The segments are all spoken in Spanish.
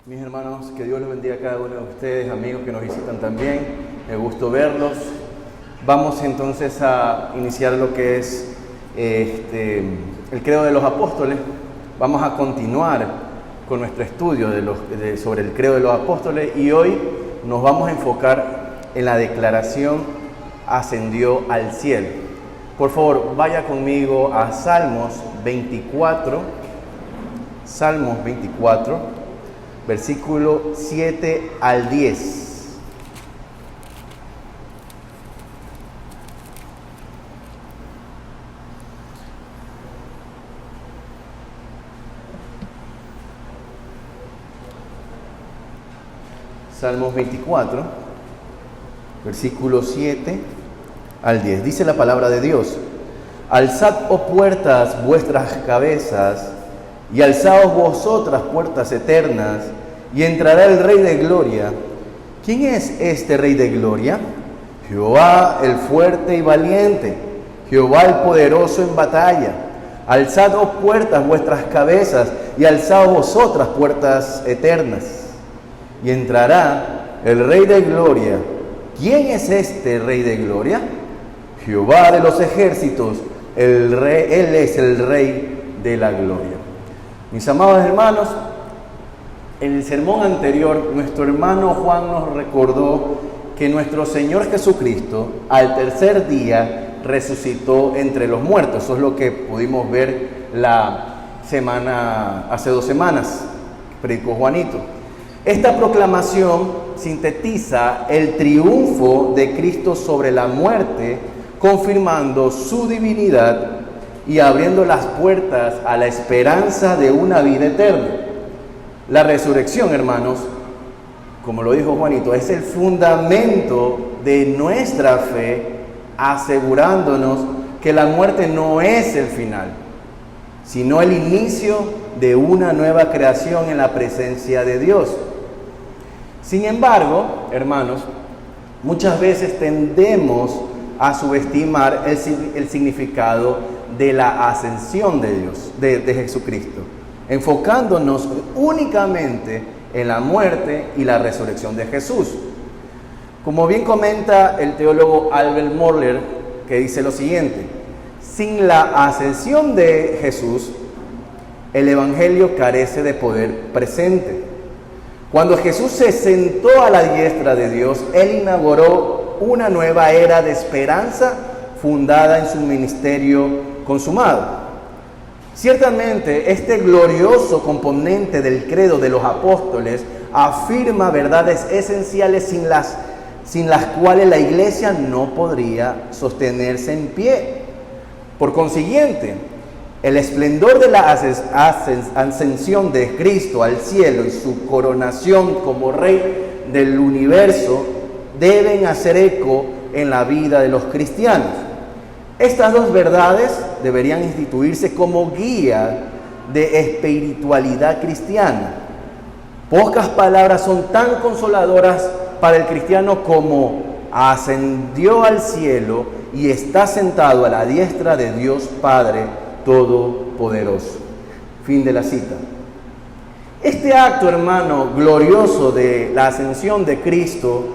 Mis hermanos, que Dios los bendiga a cada uno de ustedes, amigos que nos visitan también. Me gusto verlos. Vamos entonces a iniciar lo que es el credo de los apóstoles. Vamos a continuar con nuestro estudio sobre el credo de los apóstoles y hoy nos vamos a enfocar en la declaración ascendió al cielo. Por favor, vaya conmigo a Salmos 24, versículo 7 al 10. Salmos 24, versículo 7 al 10. Dice la palabra de Dios: Alzad, oh puertas, vuestras cabezas, y alzaos vosotras, puertas eternas, y entrará el Rey de Gloria. ¿Quién es este Rey de Gloria? Jehová el fuerte y valiente, Jehová el poderoso en batalla. Alzad, oh puertas, vuestras cabezas, y alzaos vosotras, puertas eternas, y entrará el Rey de Gloria. ¿Quién es este Rey de Gloria? Jehová de los ejércitos, Él es el Rey de la Gloria. Mis amados hermanos, en el sermón anterior, nuestro hermano Juan nos recordó que nuestro Señor Jesucristo, al tercer día, resucitó entre los muertos. Eso es lo que pudimos ver hace 2 semanas, predicó Juanito. Esta proclamación sintetiza el triunfo de Cristo sobre la muerte, confirmando su divinidad y abriendo las puertas a la esperanza de una vida eterna. La resurrección, hermanos, como lo dijo Juanito, es el fundamento de nuestra fe, asegurándonos que la muerte no es el final, sino el inicio de una nueva creación en la presencia de Dios. Sin embargo, hermanos, muchas veces tendemos a subestimar el significado de la ascensión de Dios, de Jesucristo, enfocándonos únicamente en la muerte y la resurrección de Jesús. Como bien comenta el teólogo Albert Mohler, que dice lo siguiente: sin la ascensión de Jesús, el Evangelio carece de poder presente. Cuando Jesús se sentó a la diestra de Dios, Él inauguró una nueva era de esperanza fundada en su ministerio consumado. Ciertamente, este glorioso componente del credo de los apóstoles afirma verdades esenciales sin las cuales la iglesia no podría sostenerse en pie. Por consiguiente, el esplendor de la ascensión de Cristo al cielo y su coronación como Rey del universo deben hacer eco en la vida de los cristianos. Estas dos verdades deberían instituirse como guía de espiritualidad cristiana. Pocas palabras son tan consoladoras para el cristiano como ascendió al cielo y está sentado a la diestra de Dios Padre Todopoderoso. Fin de la cita. Este acto, hermano, glorioso de la ascensión de Cristo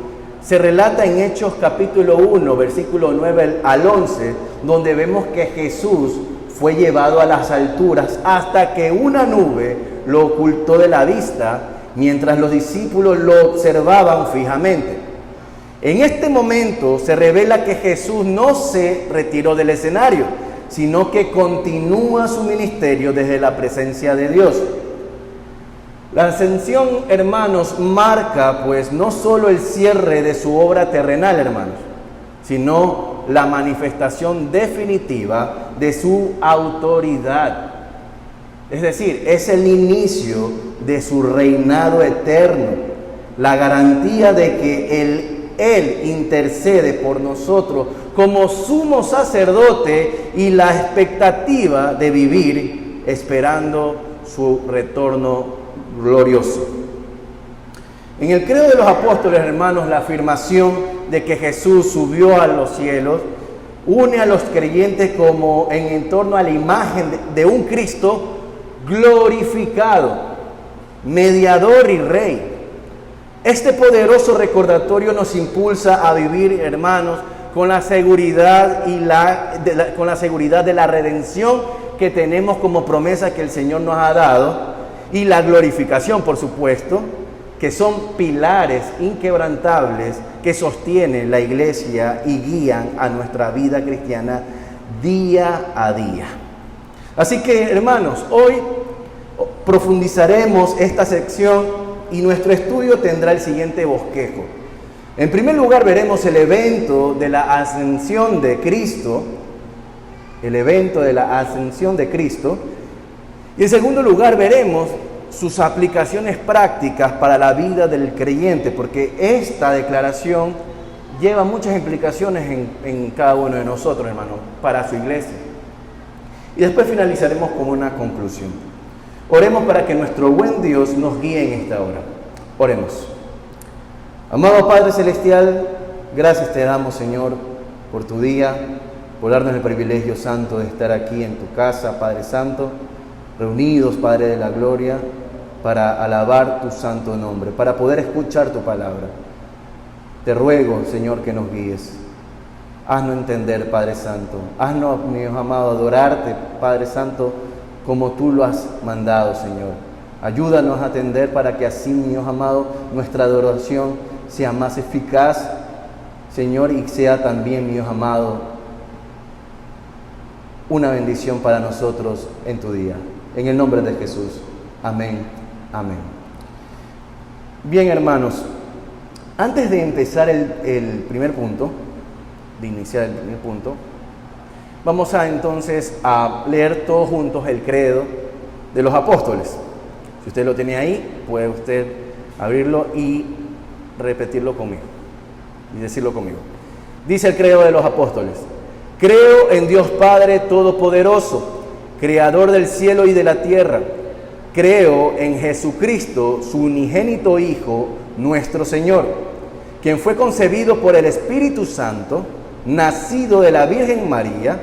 se relata en Hechos capítulo 1, versículo 9 al 11, donde vemos que Jesús fue llevado a las alturas hasta que una nube lo ocultó de la vista, mientras los discípulos lo observaban fijamente. En este momento se revela que Jesús no se retiró del escenario, sino que continúa su ministerio desde la presencia de Dios. La ascensión, hermanos, marca pues no solo el cierre de su obra terrenal, hermanos, sino la manifestación definitiva de su autoridad. Es decir, es el inicio de su reinado eterno, la garantía de que Él intercede por nosotros como sumo sacerdote y la expectativa de vivir esperando su retorno glorioso. En el credo de los apóstoles, hermanos, la afirmación de que Jesús subió a los cielos une a los creyentes como en torno a la imagen de un Cristo glorificado. mediador y rey. Este poderoso recordatorio nos impulsa a vivir, hermanos, con la seguridad con la seguridad de la redención que tenemos como promesa que el Señor nos ha dado, y la glorificación, por supuesto, que son pilares inquebrantables que sostienen la iglesia y guían a nuestra vida cristiana día a día. Así que, hermanos, hoy profundizaremos esta sección y nuestro estudio tendrá el siguiente bosquejo. En primer lugar, veremos el evento de la ascensión de Cristo, y en segundo lugar veremos sus aplicaciones prácticas para la vida del creyente, porque esta declaración lleva muchas implicaciones en cada uno de nosotros, hermanos, para su iglesia. Y después finalizaremos con una conclusión. Oremos para que nuestro buen Dios nos guíe en esta hora. Oremos. Amado Padre Celestial, gracias te damos, Señor, por tu día, por darnos el privilegio santo de estar aquí en tu casa, Padre Santo, reunidos, Padre de la Gloria, para alabar tu santo nombre, para poder escuchar tu palabra. Te ruego, Señor, que nos guíes. Haznos entender, Padre Santo. Haznos, mi Dios amado, adorarte, Padre Santo, como tú lo has mandado, Señor. Ayúdanos a atender para que así, mi Dios amado, nuestra adoración sea más eficaz, Señor, y sea también, mi Dios amado, una bendición para nosotros en tu día. En el nombre de Jesús. Amén. Amén. Bien, hermanos, antes de empezar el primer punto, de iniciar el primer punto, vamos entonces a leer todos juntos el credo de los apóstoles. Si usted lo tiene ahí, puede usted abrirlo y repetirlo conmigo, y decirlo conmigo. Dice el credo de los apóstoles: creo en Dios Padre Todopoderoso, Creador del cielo y de la tierra. Creo en Jesucristo, su unigénito Hijo, nuestro Señor, quien fue concebido por el Espíritu Santo, nacido de la Virgen María,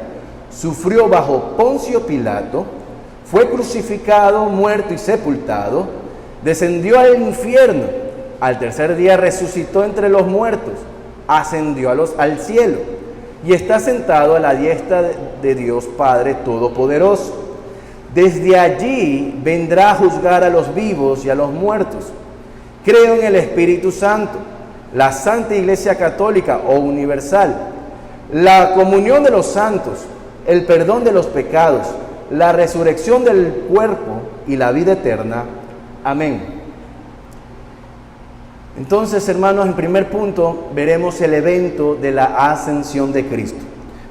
sufrió bajo Poncio Pilato, fue crucificado, muerto y sepultado, descendió al infierno, al tercer día resucitó entre los muertos, ascendió al cielo y está sentado a la diestra de Dios Padre Todopoderoso. Desde allí vendrá a juzgar a los vivos y a los muertos. Creo en el Espíritu Santo, la Santa Iglesia Católica o Universal, la comunión de los santos, el perdón de los pecados, la resurrección del cuerpo y la vida eterna. Amén. Entonces, hermanos, en primer punto veremos el evento de la ascensión de Cristo.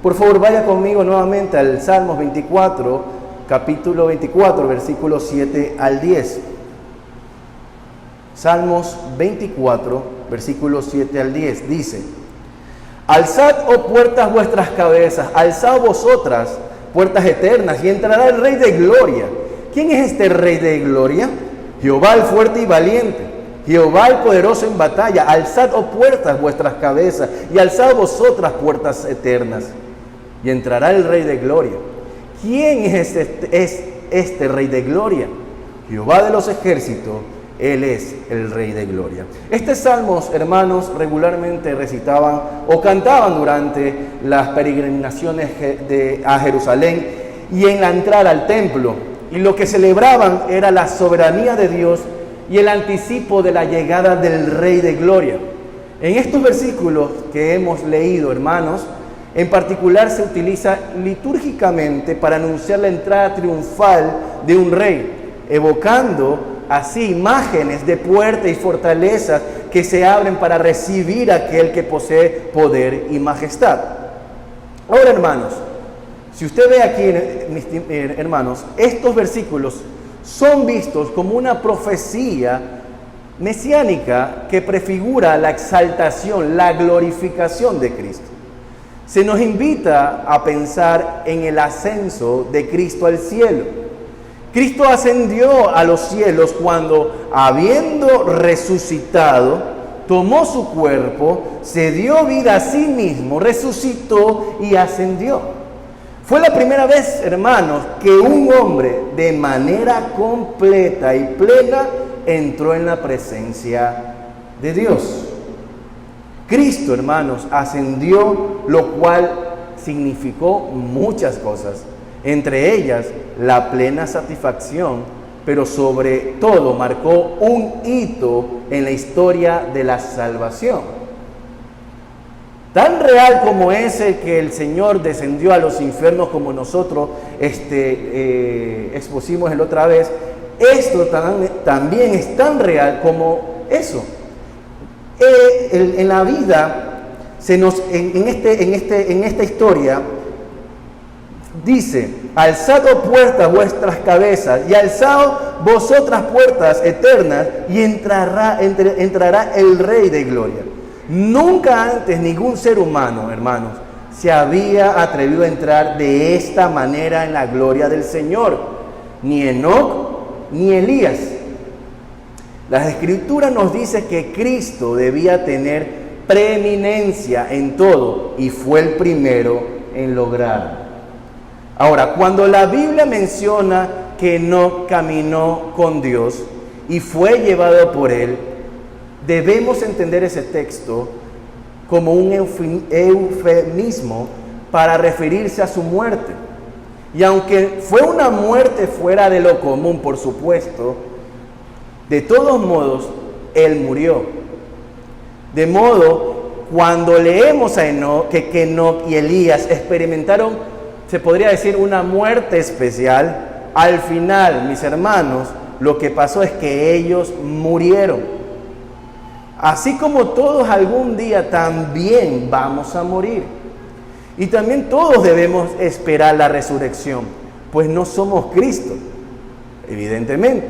Por favor, vaya conmigo nuevamente al Salmos 24, capítulo 24, versículos 7 al 10. Salmos 24, versículos 7 al 10, dice: alzad, oh puertas, vuestras cabezas, alzad vosotras, puertas eternas, y entrará el Rey de Gloria. ¿Quién es este Rey de Gloria? Jehová el fuerte y valiente, Jehová el poderoso en batalla. Alzad, oh puertas, vuestras cabezas, y alzad vosotras, puertas eternas, y entrará el Rey de Gloria. ¿Quién es este Rey de Gloria? Jehová de los ejércitos, Él es el Rey de Gloria. Estos salmos, hermanos, regularmente recitaban o cantaban durante las peregrinaciones a Jerusalén y en la entrada al templo. Y lo que celebraban era la soberanía de Dios y el anticipo de la llegada del Rey de Gloria. En estos versículos que hemos leído, hermanos, en particular se utiliza litúrgicamente para anunciar la entrada triunfal de un rey, evocando así imágenes de puertas y fortalezas que se abren para recibir a aquel que posee poder y majestad. Ahora, hermanos, si usted ve aquí, mis hermanos, estos versículos son vistos como una profecía mesiánica que prefigura la exaltación, la glorificación de Cristo. Se nos invita a pensar en el ascenso de Cristo al cielo. Cristo ascendió a los cielos cuando, habiendo resucitado, tomó su cuerpo, se dio vida a sí mismo, resucitó y ascendió. Fue la primera vez, hermanos, que un hombre de manera completa y plena entró en la presencia de Dios. Cristo, hermanos, ascendió, lo cual significó muchas cosas, entre ellas la plena satisfacción, pero sobre todo marcó un hito en la historia de la salvación. Tan real como es el que el Señor descendió a los infiernos, como nosotros expusimos la otra vez, esto también es tan real como eso. En la vida, en esta historia, dice: alzad puertas vuestras cabezas y alzad vosotras puertas eternas, y entrará el Rey de Gloria. Nunca antes ningún ser humano, hermanos, se había atrevido a entrar de esta manera en la gloria del Señor. Ni Enoc ni Elías. Las Escrituras nos dicen que Cristo debía tener preeminencia en todo y fue el primero en lograrlo. Ahora, cuando la Biblia menciona que Enoc caminó con Dios y fue llevado por él, debemos entender ese texto como un eufemismo para referirse a su muerte. Y aunque fue una muerte fuera de lo común, por supuesto, de todos modos, él murió. De modo, cuando leemos a Enoc, que Enoc y Elías experimentaron, se podría decir, una muerte especial, al final, mis hermanos, lo que pasó es que ellos murieron. Así como todos algún día también vamos a morir. Y también todos debemos esperar la resurrección, pues no somos Cristo, evidentemente.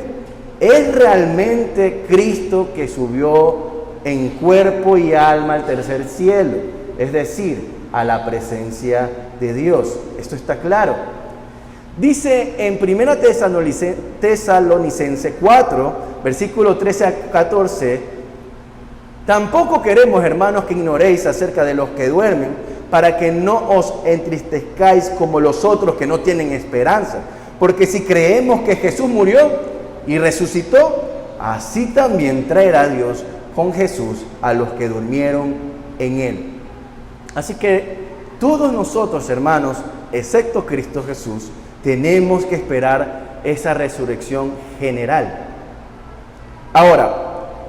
Es realmente Cristo que subió en cuerpo y alma al tercer cielo, es decir, a la presencia de Dios. Esto está claro. Dice en 1 Tesalonicenses 4, versículo 13 a 14, tampoco queremos, hermanos, que ignoréis acerca de los que duermen, para que no os entristezcáis como los otros que no tienen esperanza. Porque si creemos que Jesús murió y resucitó, así también traerá Dios con Jesús a los que durmieron en él. Así que todos nosotros, hermanos, excepto Cristo Jesús, tenemos que esperar esa resurrección general. Ahora,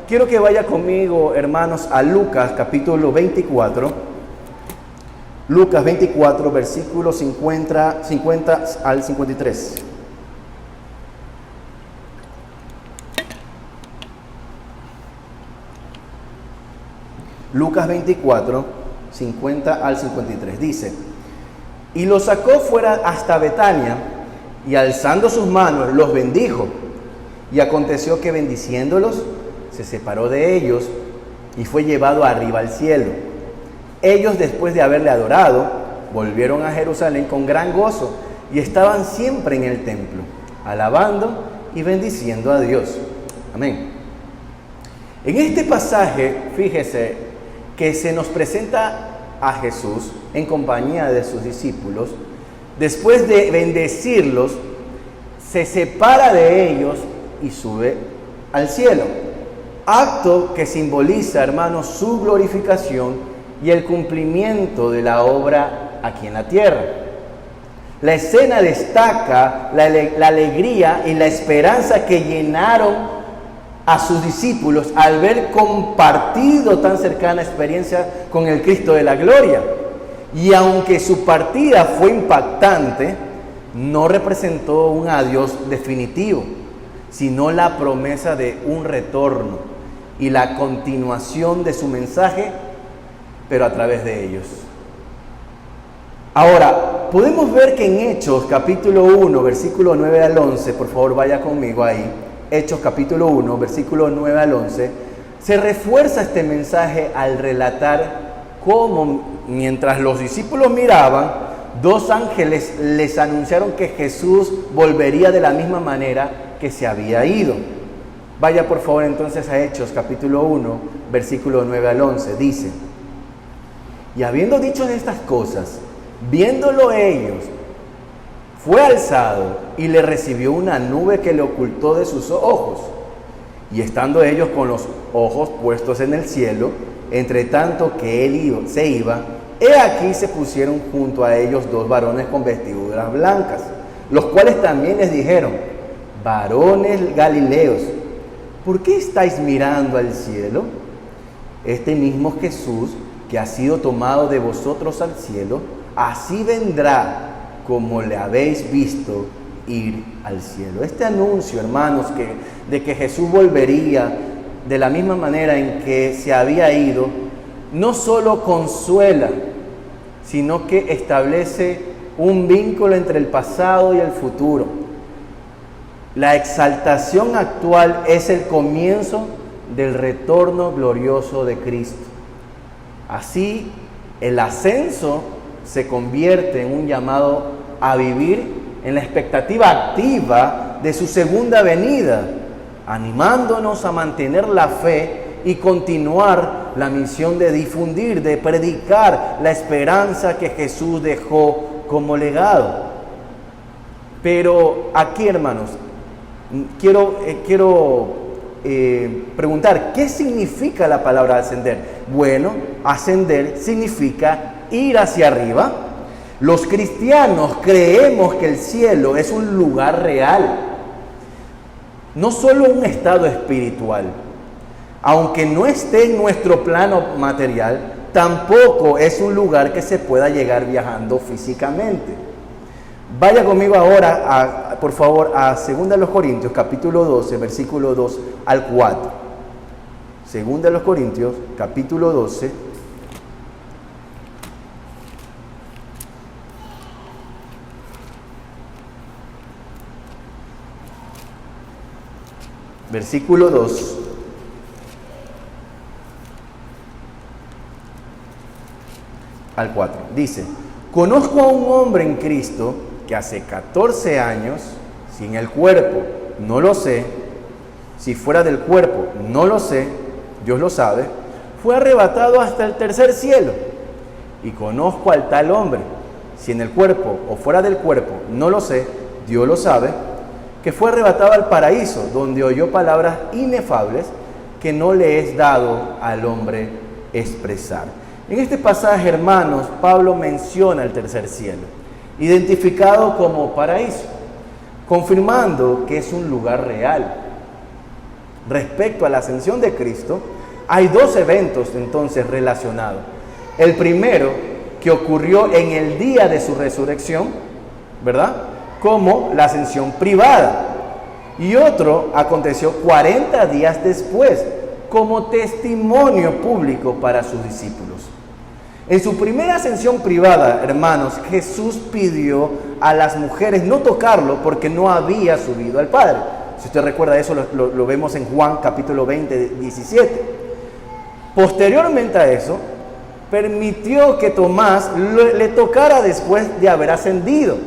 quiero que vaya conmigo, hermanos, a Lucas capítulo 24. Lucas 24, versículos 50 al 53. Lucas 24, 50 al 53. Dice: y los sacó fuera hasta Betania, y alzando sus manos los bendijo. Y aconteció que bendiciéndolos, se separó de ellos y fue llevado arriba al cielo. Ellos, después de haberle adorado, volvieron a Jerusalén con gran gozo y estaban siempre en el templo, alabando y bendiciendo a Dios. Amén. En este pasaje, fíjese que se nos presenta a Jesús en compañía de sus discípulos. Después de bendecirlos, se separa de ellos y sube al cielo. Acto que simboliza, hermanos, su glorificación y el cumplimiento de la obra aquí en la tierra. La escena destaca la alegría y la esperanza que llenaron a sus discípulos al ver compartido tan cercana experiencia con el Cristo de la gloria. Y aunque su partida fue impactante, no representó un adiós definitivo, sino la promesa de un retorno y la continuación de su mensaje, pero a través de ellos. Ahora, podemos ver que en Hechos capítulo 1, versículo 9 al 11, por favor vaya conmigo ahí, Hechos capítulo 1, versículo 9 al 11, se refuerza este mensaje al relatar cómo, mientras los discípulos miraban, dos ángeles les anunciaron que Jesús volvería de la misma manera que se había ido. Vaya por favor entonces a Hechos capítulo 1, versículo 9 al 11, dice: y habiendo dicho estas cosas, viéndolo ellos, fue alzado y le recibió una nube que le ocultó de sus ojos. Y estando ellos con los ojos puestos en el cielo, entre tanto que él se iba, he aquí se pusieron junto a ellos dos varones con vestiduras blancas, los cuales también les dijeron: varones galileos, ¿por qué estáis mirando al cielo? Este mismo Jesús, que ha sido tomado de vosotros al cielo, así vendrá como le habéis visto ir al cielo. Este anuncio, hermanos, de que Jesús volvería de la misma manera en que se había ido, no solo consuela, sino que establece un vínculo entre el pasado y el futuro. La exaltación actual es el comienzo del retorno glorioso de Cristo. Así, el ascenso se convierte en un llamado a vivir en la expectativa activa de su segunda venida, animándonos a mantener la fe y continuar la misión de difundir, de predicar la esperanza que Jesús dejó como legado. Pero aquí, hermanos, quiero preguntar, ¿qué significa la palabra ascender? Bueno, ascender significa ir hacia arriba. Los cristianos creemos que el cielo es un lugar real, no solo un estado espiritual. Aunque no esté en nuestro plano material, tampoco es un lugar que se pueda llegar viajando físicamente. Vaya conmigo ahora, por favor, a 2 Corintios, capítulo 12, versículo 2 al 4. 2 Corintios, capítulo 12, versículo 2 al 4. Dice: conozco a un hombre en Cristo que hace 14 años, si en el cuerpo no lo sé, si fuera del cuerpo no lo sé, Dios lo sabe, fue arrebatado hasta el tercer cielo. Y conozco al tal hombre, si en el cuerpo o fuera del cuerpo no lo sé, Dios lo sabe, que fue arrebatado al paraíso, donde oyó palabras inefables que no le es dado al hombre expresar. En este pasaje, hermanos, Pablo menciona el tercer cielo, identificado como paraíso, confirmando que es un lugar real. Respecto a la ascensión de Cristo, hay dos eventos entonces relacionados. El primero, que ocurrió en el día de su resurrección, ¿verdad?, como la ascensión privada. Y otro aconteció 40 días después, como testimonio público para sus discípulos. En su primera ascensión privada, hermanos, Jesús pidió a las mujeres no tocarlo porque no había subido al Padre. Si usted recuerda eso, lo vemos en Juan capítulo 20, 17. Posteriormente a eso, permitió que Tomás le tocara después de haber ascendido.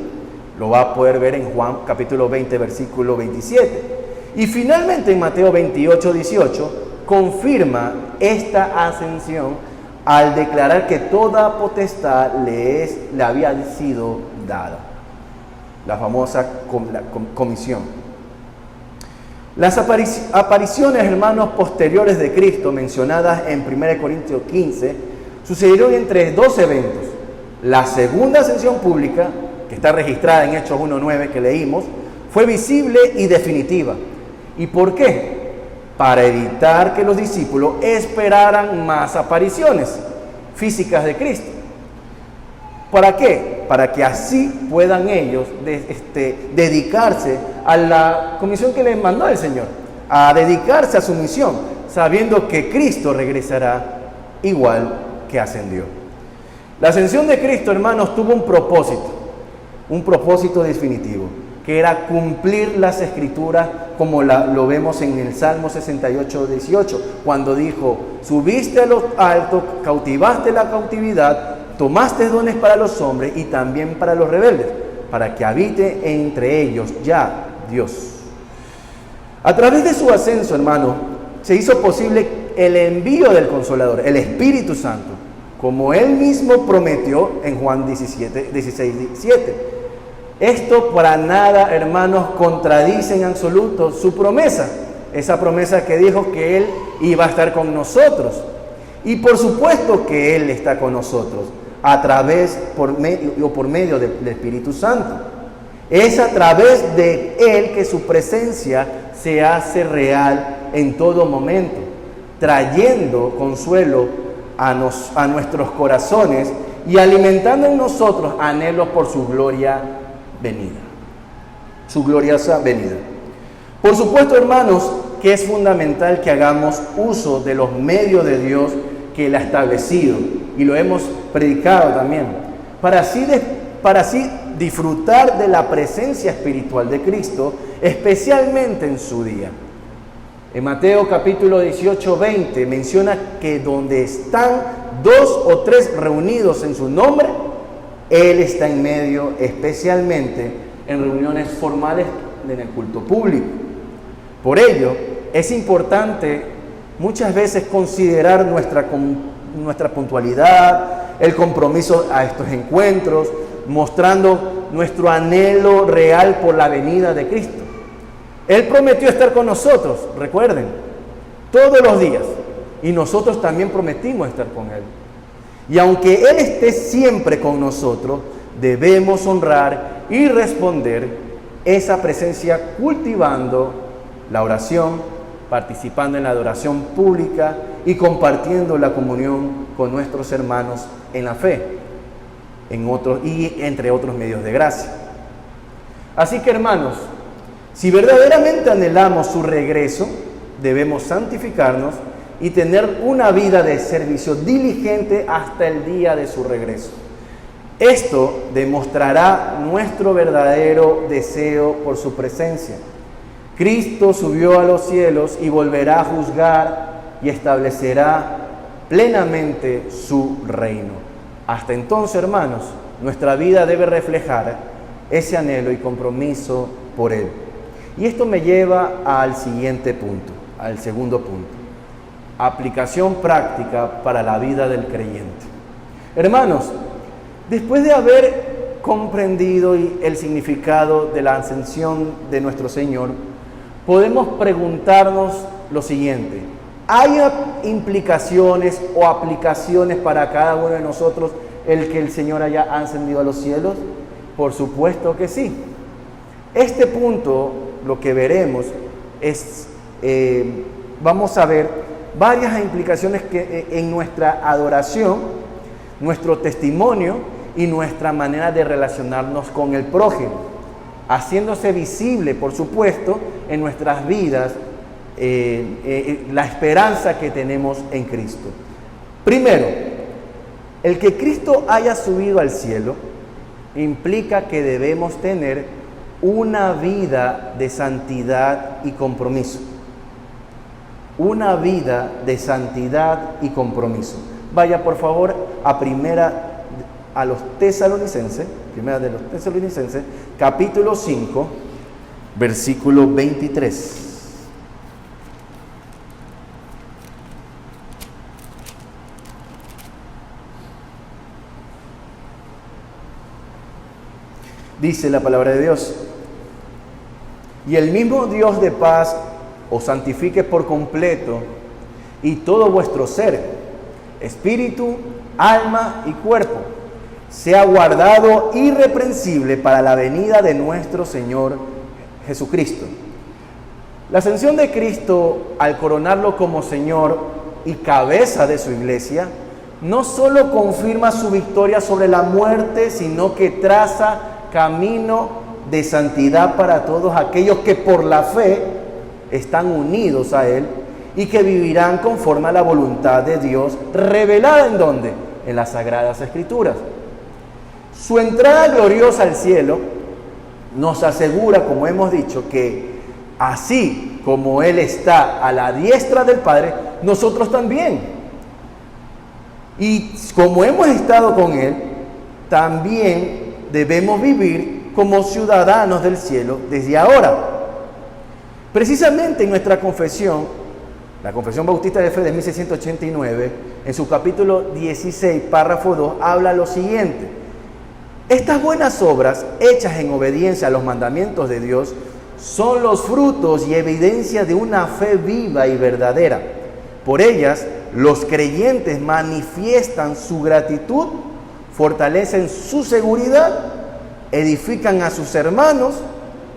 Lo va a poder ver en Juan capítulo 20, versículo 27. Y finalmente en Mateo 28, 18, confirma esta ascensión al declarar que toda potestad le había sido dada. La famosa comisión. Las apariciones, hermanos, posteriores de Cristo, mencionadas en 1 Corintios 15, sucedieron entre dos eventos. La segunda ascensión pública, que está registrada en Hechos 1:9 que leímos, fue visible y definitiva. ¿Y por qué? Para evitar que los discípulos esperaran más apariciones físicas de Cristo. ¿Para qué? Para que así puedan ellos dedicarse a la comisión que les mandó el Señor, a dedicarse a su misión, sabiendo que Cristo regresará igual que ascendió. La ascensión de Cristo, hermanos, tuvo un propósito definitivo, que era cumplir las Escrituras, como lo vemos en el Salmo 68, 18, cuando dijo: subiste a lo alto, cautivaste la cautividad, tomaste dones para los hombres y también para los rebeldes, para que habite entre ellos ya Dios. A través de su ascenso, hermano, se hizo posible el envío del Consolador, el Espíritu Santo, como Él mismo prometió en Juan 16, 17. Esto para nada, hermanos, contradice en absoluto su promesa, esa promesa que dijo que Él iba a estar con nosotros. Y por supuesto que Él está con nosotros, a través por medio del Espíritu Santo. Es a través de Él que su presencia se hace real en todo momento, trayendo consuelo a nuestros corazones y alimentando en nosotros anhelos por su gloria venida, su gloriosa venida. Por supuesto, hermanos, que es fundamental que hagamos uso de los medios de Dios que Él ha establecido, y lo hemos predicado también, para así disfrutar de la presencia espiritual de Cristo, especialmente en su día. En Mateo capítulo 18, 20 menciona que donde están 2 o 3 reunidos en su nombre, Él está en medio, especialmente en reuniones formales en el culto público. Por ello, es importante muchas veces considerar nuestra puntualidad, el compromiso a estos encuentros, mostrando nuestro anhelo real por la venida de Cristo. Él prometió estar con nosotros, recuerden, todos los días, y nosotros también prometimos estar con Él. Y aunque Él esté siempre con nosotros, debemos honrar y responder esa presencia cultivando la oración, participando en la adoración pública y compartiendo la comunión con nuestros hermanos en la fe, entre otros medios de gracia. Así que, hermanos, si verdaderamente anhelamos su regreso, debemos santificarnos y tener una vida de servicio diligente hasta el día de su regreso. Esto demostrará nuestro verdadero deseo por su presencia. Cristo subió a los cielos y volverá a juzgar y establecerá plenamente su reino. Hasta entonces, hermanos, nuestra vida debe reflejar ese anhelo y compromiso por Él. Y esto me lleva al siguiente punto, al segundo punto. Aplicación práctica para la vida del creyente. Hermanos, después de haber comprendido el significado de la ascensión de nuestro Señor, podemos preguntarnos lo siguiente: ¿hay implicaciones o aplicaciones para cada uno de nosotros el que el Señor haya ascendido a los cielos? Por supuesto que sí. Este punto, lo que veremos es, vamos a ver varias implicaciones que en nuestra adoración, nuestro testimonio y nuestra manera de relacionarnos con el prójimo, haciéndose visible, por supuesto, en nuestras vidas la esperanza que tenemos en Cristo. Primero, el que Cristo haya subido al cielo implica que debemos tener una vida de santidad y compromiso. Una vida de santidad y compromiso. Vaya por favor a primera de los Tesalonicenses, capítulo 5, versículo 23. Dice la palabra de Dios: y el mismo Dios de paz os santifique por completo, y todo vuestro ser, espíritu, alma y cuerpo, sea guardado irreprensible para la venida de nuestro Señor Jesucristo. La ascensión de Cristo, al coronarlo como Señor y cabeza de su iglesia, no solo confirma su victoria sobre la muerte, sino que traza camino de santidad para todos aquellos que por la fe están unidos a Él y que vivirán conforme a la voluntad de Dios revelada ¿en dónde? En las Sagradas Escrituras. Su entrada gloriosa al cielo nos asegura, como hemos dicho, que así como Él está a la diestra del Padre, nosotros también. Y como hemos estado con Él, también debemos vivir como ciudadanos del cielo desde ahora. Precisamente en nuestra confesión, la Confesión Bautista de Fe de 1689, en su capítulo 16, párrafo 2, habla lo siguiente: estas buenas obras, hechas en obediencia a los mandamientos de Dios, son los frutos y evidencia de una fe viva y verdadera. Por ellas, los creyentes manifiestan su gratitud, fortalecen su seguridad, edifican a sus hermanos,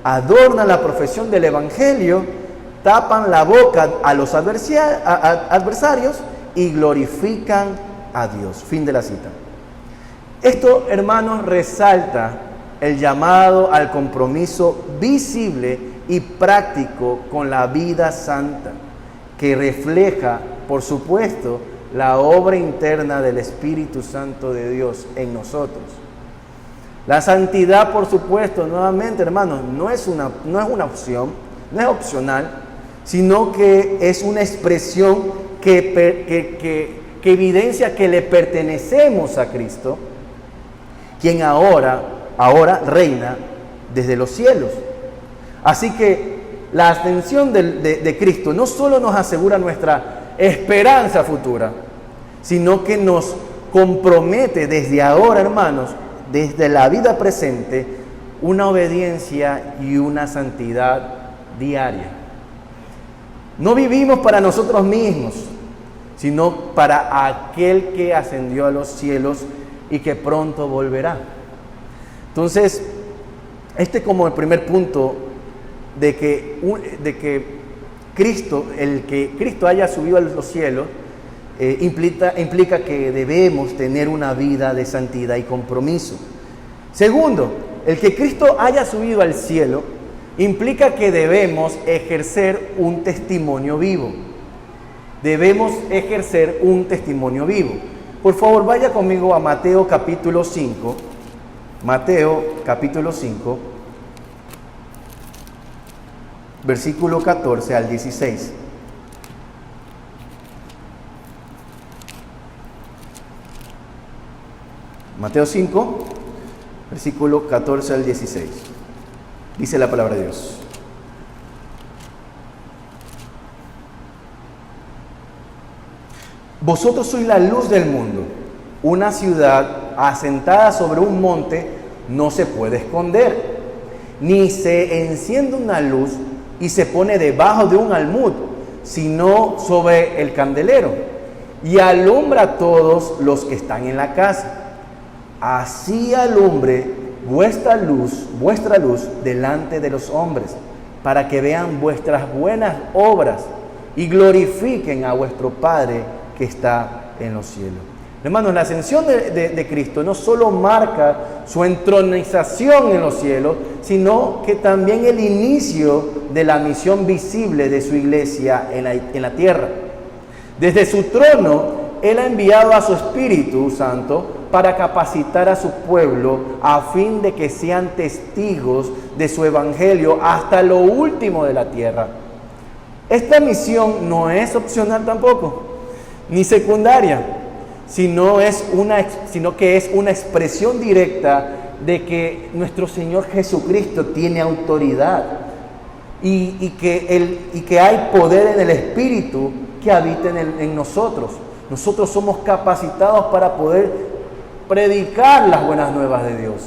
adornan la profesión del Evangelio, tapan la boca a los adversarios y glorifican a Dios. Fin de la cita. Esto, hermanos, resalta el llamado al compromiso visible y práctico con la vida santa, que refleja, por supuesto, la obra interna del Espíritu Santo de Dios en nosotros. La santidad, por supuesto, nuevamente, hermanos, no es una opción, no es opcional, sino que es una expresión que evidencia que le pertenecemos a Cristo, quien ahora reina desde los cielos. Así que la ascensión de Cristo no solo nos asegura nuestra esperanza futura, sino que nos compromete desde ahora, hermanos, desde la vida presente, una obediencia y una santidad diaria. No vivimos para nosotros mismos, sino para aquel que ascendió a los cielos y que pronto volverá. Entonces, como el primer punto de que Cristo, el que Cristo haya subido a los cielos, implica que debemos tener una vida de santidad y compromiso. Segundo, el que Cristo haya subido al cielo implica que debemos ejercer un testimonio vivo. Debemos ejercer un testimonio vivo. Por favor, vaya conmigo a Mateo capítulo 5. Mateo capítulo 5, versículo 14 al 16. Mateo 5, versículo 14 al 16. Dice la palabra de Dios. Vosotros sois la luz del mundo. Una ciudad asentada sobre un monte no se puede esconder, ni se enciende una luz y se pone debajo de un almud, sino sobre el candelero, y alumbra a todos los que están en la casa. Así alumbre vuestra luz delante de los hombres, para que vean vuestras buenas obras y glorifiquen a vuestro Padre que está en los cielos. Hermanos, la ascensión de Cristo no solo marca su entronización en los cielos, sino que también el inicio de la misión visible de su iglesia en la tierra. Desde su trono, Él ha enviado a su Espíritu Santo para capacitar a su pueblo a fin de que sean testigos de su evangelio hasta lo último de la tierra. Esta misión no es opcional tampoco, ni secundaria, sino que es una expresión directa de que nuestro Señor Jesucristo tiene autoridad y que hay poder en el Espíritu que habita en nosotros. Nosotros somos capacitados para poder predicar las buenas nuevas de Dios.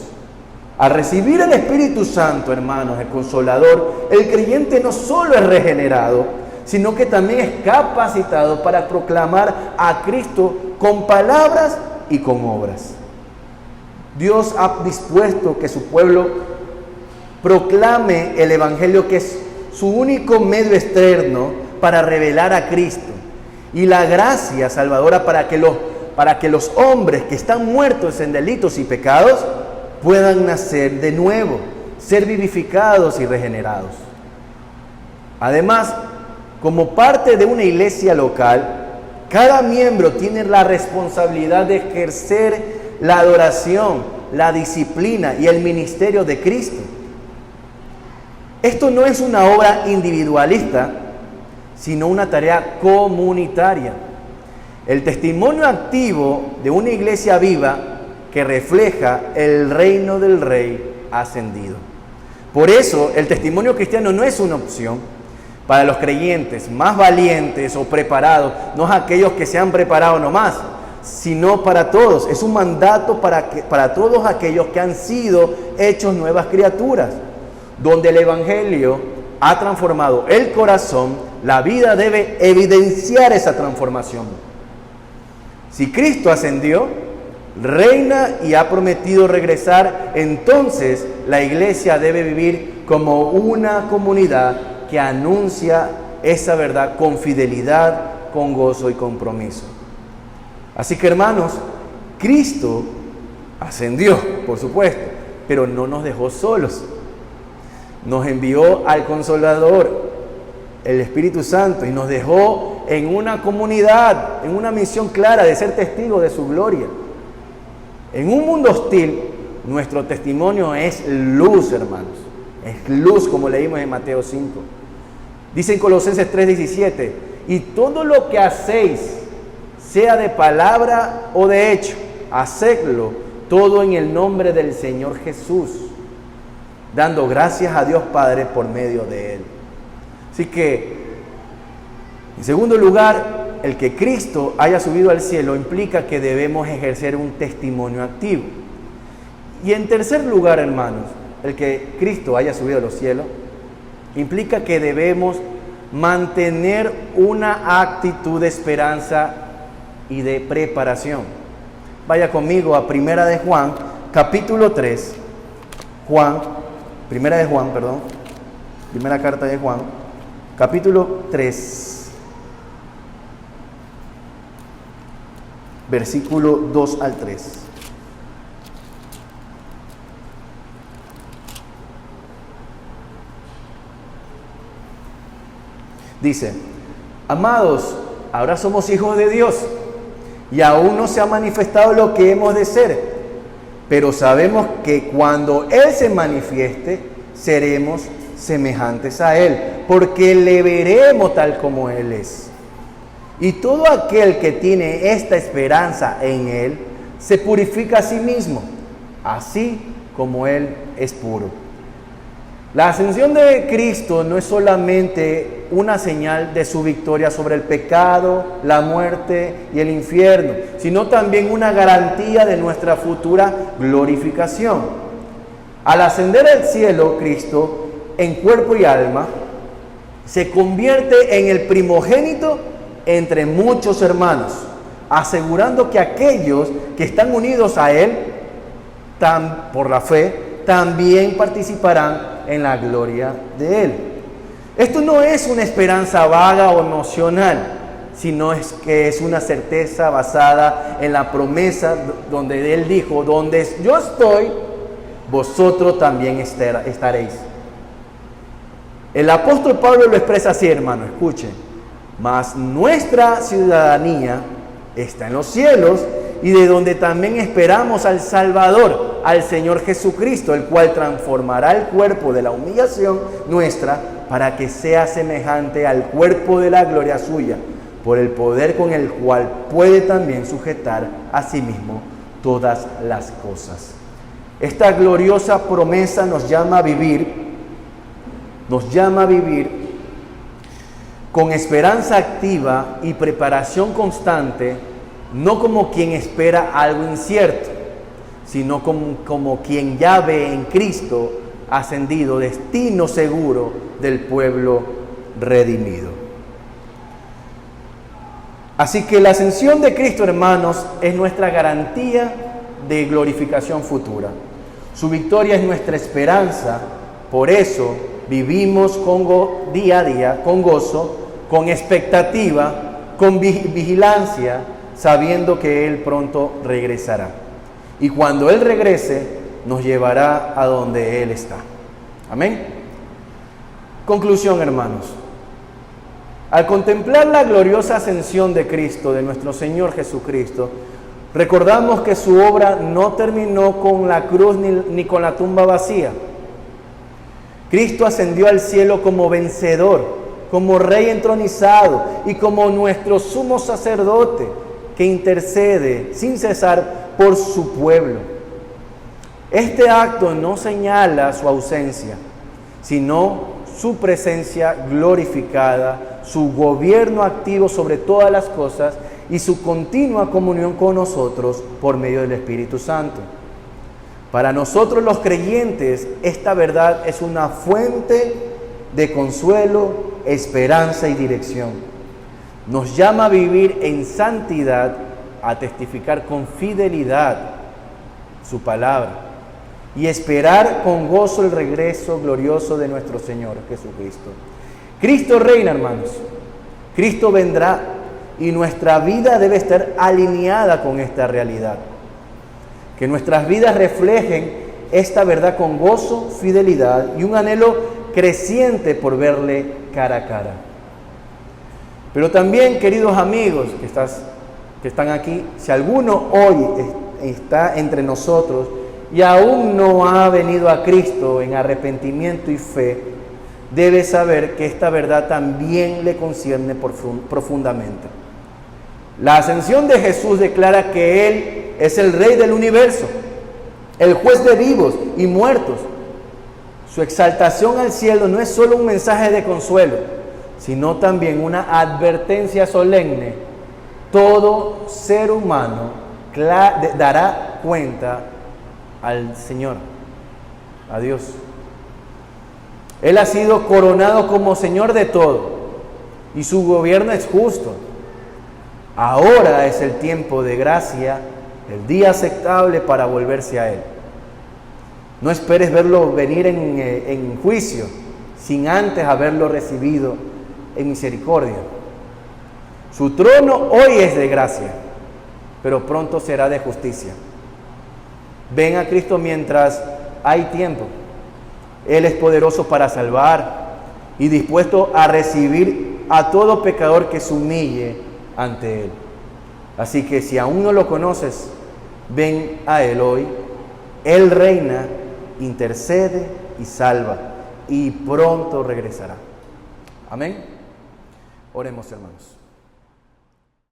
Al recibir el Espíritu Santo, hermanos, el Consolador, el creyente no solo es regenerado, sino que también es capacitado para proclamar a Cristo con palabras y con obras. Dios ha dispuesto que su pueblo proclame el Evangelio, que es su único medio externo para revelar a Cristo, y la gracia salvadora para que los hombres que están muertos en delitos y pecados puedan nacer de nuevo, ser vivificados y regenerados. Además, como parte de una iglesia local, cada miembro tiene la responsabilidad de ejercer la adoración, la disciplina y el ministerio de Cristo. Esto no es una obra individualista, sino una tarea comunitaria. El testimonio activo de una iglesia viva que refleja el reino del Rey ascendido. Por eso, el testimonio cristiano no es una opción para los creyentes más valientes o preparados, no es aquellos que se han preparado nomás, sino para todos. Es un mandato para todos aquellos que han sido hechos nuevas criaturas. donde el Evangelio ha transformado el corazón, la vida debe evidenciar esa transformación. Si Cristo ascendió, reina y ha prometido regresar, entonces la iglesia debe vivir como una comunidad que anuncia esa verdad con fidelidad, con gozo y compromiso. Así que, hermanos, Cristo ascendió, por supuesto, pero no nos dejó solos. Nos envió al Consolador, el Espíritu Santo, y nos dejó en una comunidad, en una misión clara de ser testigos de su gloria. En un mundo hostil, nuestro testimonio es luz, hermanos. Es luz, como leímos en Mateo 5. Dice en Colosenses 3:17, y todo lo que hacéis, sea de palabra o de hecho, hacedlo todo en el nombre del Señor Jesús, dando gracias a Dios Padre por medio de Él. Así que, en segundo lugar, el que Cristo haya subido al cielo implica que debemos ejercer un testimonio activo. Y en tercer lugar, hermanos, el que Cristo haya subido a los cielos implica que debemos mantener una actitud de esperanza y de preparación. Vaya conmigo a Primera de Juan, capítulo 3. Primera carta de Juan, capítulo 3, versículo 2 al 3. Dice, amados, ahora somos hijos de Dios y aún no se ha manifestado lo que hemos de ser, pero sabemos que cuando Él se manifieste, seremos semejantes a Él, porque le veremos tal como Él es. Y todo aquel que tiene esta esperanza en Él, se purifica a sí mismo, así como Él es puro. La ascensión de Cristo no es solamente una señal de su victoria sobre el pecado, la muerte y el infierno, sino también una garantía de nuestra futura glorificación. Al ascender al cielo, Cristo, en cuerpo y alma, se convierte en el primogénito entre muchos hermanos, asegurando que aquellos que están unidos a Él, por la fe, también participarán en la gloria de Él. Esto no es una esperanza vaga o emocional, sino que es una certeza basada en la promesa donde Él dijo, donde yo estoy, vosotros también estaréis. El apóstol Pablo lo expresa así, hermano, escuchen. Mas nuestra ciudadanía está en los cielos, y de donde también esperamos al Salvador, al Señor Jesucristo, el cual transformará el cuerpo de la humillación nuestra para que sea semejante al cuerpo de la gloria suya, por el poder con el cual puede también sujetar a sí mismo todas las cosas. Esta gloriosa promesa nos llama a vivir con esperanza activa y preparación constante, no como quien espera algo incierto, sino como quien ya ve en Cristo ascendido destino seguro del pueblo redimido. Así que la ascensión de Cristo, hermanos, es nuestra garantía de glorificación futura. Su victoria es nuestra esperanza, por eso vivimos día a día con gozo, con expectativa, con vigilancia, sabiendo que Él pronto regresará. Y cuando Él regrese, nos llevará a donde Él está. Amén. Conclusión, hermanos. Al contemplar la gloriosa ascensión de Cristo, de nuestro Señor Jesucristo, recordamos que su obra no terminó con la cruz ni con la tumba vacía. Cristo ascendió al cielo como vencedor, como Rey entronizado y como nuestro sumo sacerdote, que intercede sin cesar por su pueblo. Este acto no señala su ausencia, sino su presencia glorificada, su gobierno activo sobre todas las cosas y su continua comunión con nosotros por medio del Espíritu Santo. Para nosotros los creyentes, esta verdad es una fuente de consuelo, esperanza y dirección. Nos llama a vivir en santidad, a testificar con fidelidad su palabra y esperar con gozo el regreso glorioso de nuestro Señor Jesucristo. Cristo reina, hermanos. Cristo vendrá y nuestra vida debe estar alineada con esta realidad. Que nuestras vidas reflejen esta verdad con gozo, fidelidad y un anhelo creciente por verle cara a cara. Pero también, queridos amigos que están aquí, si alguno hoy está entre nosotros y aún no ha venido a Cristo en arrepentimiento y fe, debe saber que esta verdad también le concierne profundamente. La ascensión de Jesús declara que Él es el Rey del universo, el juez de vivos y muertos. Su exaltación al cielo no es solo un mensaje de consuelo, sino también una advertencia solemne. Todo ser humano dará cuenta al Señor, a Dios. Él ha sido coronado como Señor de todo y su gobierno es justo. Ahora es el tiempo de gracia, el día aceptable para volverse a Él. No esperes verlo venir en juicio sin antes haberlo recibido en misericordia. Su trono hoy es de gracia, pero pronto será de justicia. Ven a Cristo mientras hay tiempo. Él es poderoso para salvar y dispuesto a recibir a todo pecador que se humille ante Él. Así que si aún no lo conoces, ven a Él hoy. Él reina, intercede y salva, y pronto regresará. Amén. Oremos, hermanos.